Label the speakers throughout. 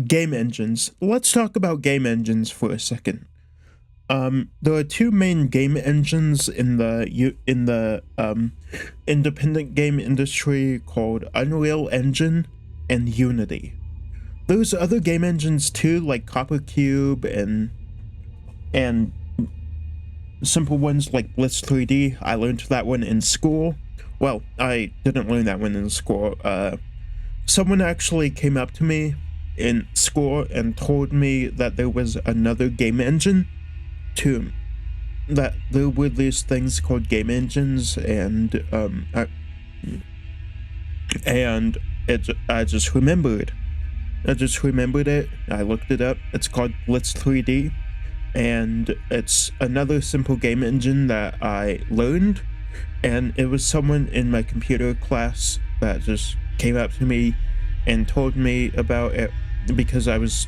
Speaker 1: game engines. Let's talk about game engines for a second. There are two main game engines in the independent game industry called Unreal Engine and Unity. There's other game engines too, like Copper Cube and simple ones like Blitz 3D. I learned that one in school. Well, I didn't learn that one in school. Someone actually came up to me in school and told me that there was another game engine too. That there were these things called game engines, and I just remembered. I just remembered it. I looked it up. It's called Blitz 3D, and it's another simple game engine that I learned. And it was someone in my computer class that just came up to me and told me about it because I was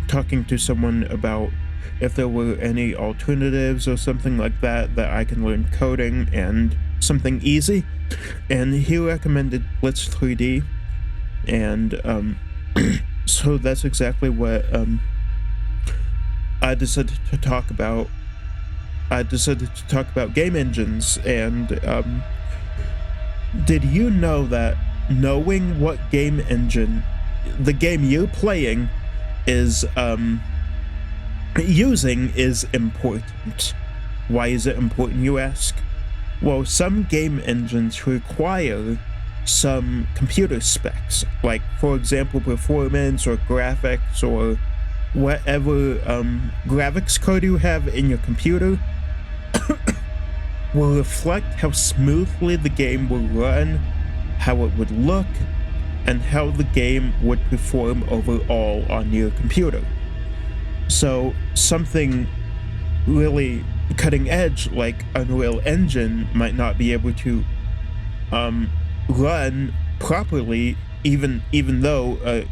Speaker 1: talking to someone about if there were any alternatives or something like that I can learn coding and something easy. And he recommended Blitz 3D, and so that's exactly what I decided to talk about. I decided to talk about game engines, and did you know that knowing what game engine the game you're playing is using is important? Why is it important, you ask? Well, some game engines require some computer specs, like, for example, performance or graphics or whatever graphics code you have in your computer will reflect how smoothly the game will run, how it would look, and how the game would perform overall on your computer. So something really cutting edge like Unreal Engine might not be able to run properly, even though a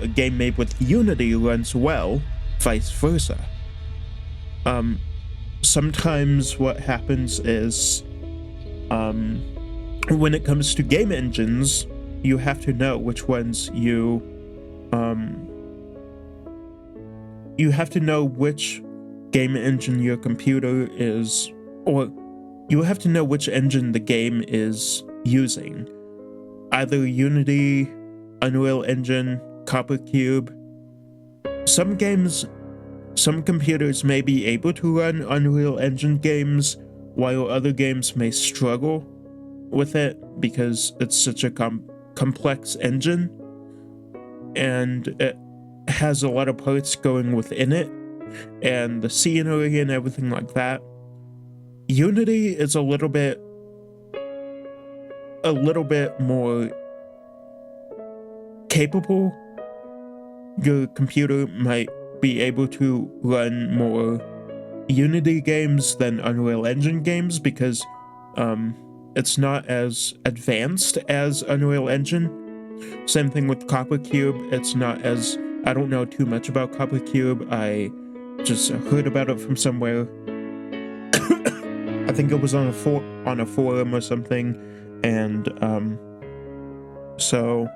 Speaker 1: game made with Unity runs well, vice versa. Sometimes what happens is, when it comes to game engines, you have to know which ones you have to know which game engine your computer is, or you have to know which engine the game is using. Either Unity, Unreal Engine, Copper Cube. Some computers may be able to run Unreal Engine games, while other games may struggle with it because it's such a complex engine, and it has a lot of parts going within it, and the scenery and everything like that. Unity is a little bit more capable. Your computer might be able to run more Unity games than Unreal Engine games because it's not as advanced as Unreal Engine. Same thing with Copper Cube. It's not as, I don't know too much about Copper Cube. I just heard about it from somewhere. I think it was on a forum or something, and so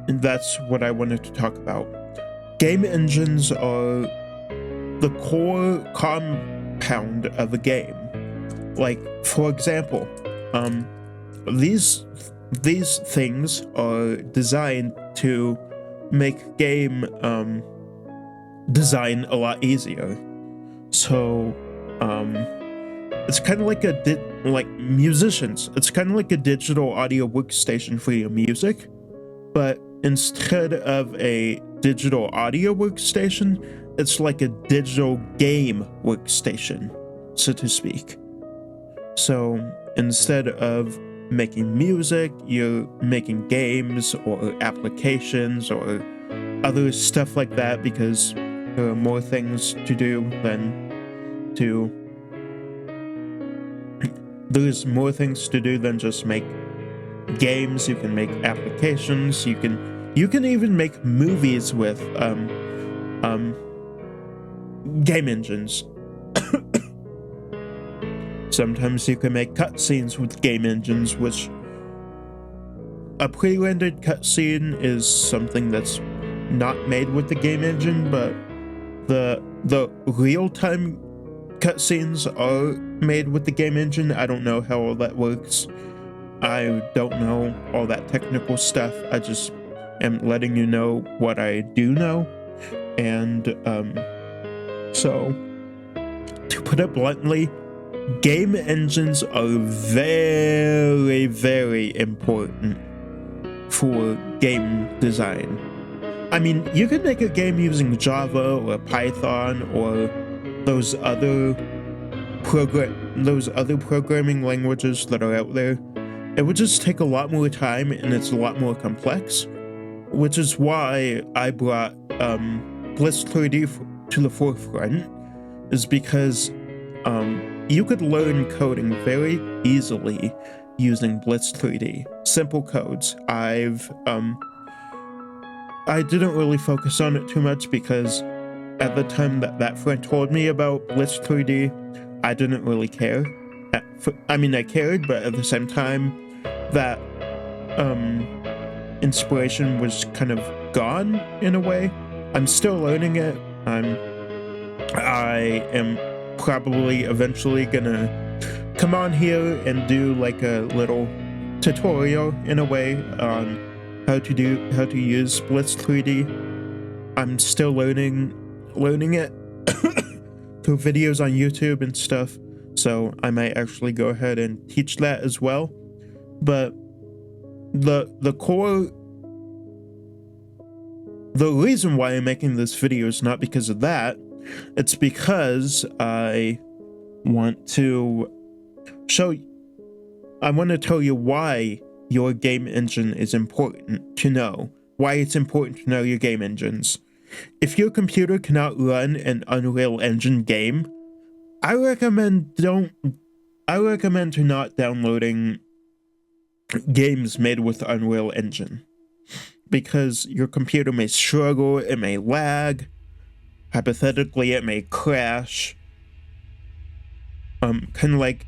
Speaker 1: that's what I wanted to talk about. Game engines are the core compound of a game. Like, for example, these things are designed to make game design a lot easier. So it's kind of like like musicians. It's kind of like a digital audio workstation for your music, but instead of a digital audio workstation, it's like a digital game workstation, so to speak. So instead of making music, you're making games or applications or other stuff like that, because there are more things to do there's more things to do than just make games. You can make applications. You can even make movies with game engines. Sometimes you can make cutscenes with game engines, which a pre-rendered cutscene is something that's not made with the game engine, but the real-time cutscenes are made with the game engine. I don't know how all that works. I don't know all that technical stuff. I just am letting you know what I do know. And so, to put it bluntly, game engines are very, very important for game design. I mean, you can make a game using Java or Python or those other programming languages that are out there. It would just take a lot more time, and it's a lot more complex, which is why I brought Blitz 3D to the forefront, is because you could learn coding very easily using Blitz 3D. Simple codes. I didn't really focus on it too much because at the time that friend told me about Blitz 3D, I didn't really care. I mean, I cared, but at the same time, that inspiration was kind of gone in a way. I'm still learning it. I am probably eventually gonna come on here and do like a little tutorial in a way on how to use Blitz 3D. I'm still learning it through videos on YouTube and stuff, so I might actually go ahead and teach that as well. But the reason why I'm making this video is not because of that. It's because I want to tell you why your game engine is important to know. Why it's important to know your game engines. If your computer cannot run an Unreal Engine game, I recommend to not downloading games made with Unreal Engine, because your computer may struggle, it may lag, hypothetically it may crash. Kind of like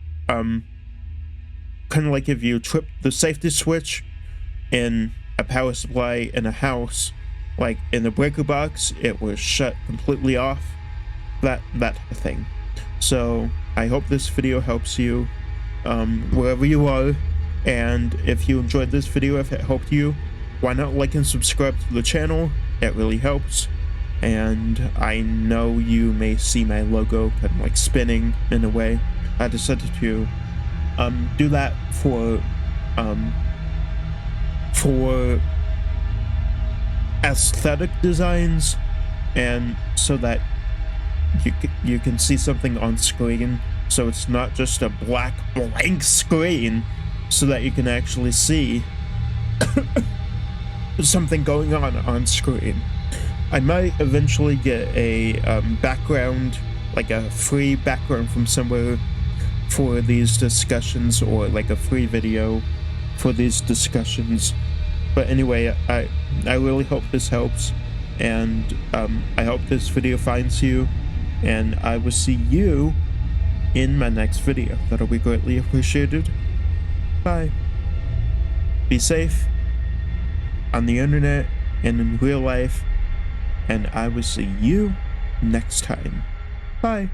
Speaker 1: if you trip the safety switch in a power supply in a house, like in the breaker box, it was shut completely off, that type of thing. So I hope this video helps you wherever you are, and if you enjoyed this video, if it helped you, why not like and subscribe to the channel? It really helps. And I know you may see my logo kind of like spinning in a way. I decided to do that for aesthetic designs, and so that you can see something on screen, so it's not just a blank screen, so that you can actually see something going on screen. I might eventually get a background, like a free background from somewhere for these discussions, or like a free video for these discussions. But anyway, I really hope this helps, and I hope this video finds you, and I will see you in my next video. That'll be greatly appreciated. Bye. Be safe on the internet and in real life, and I will see you next time. Bye.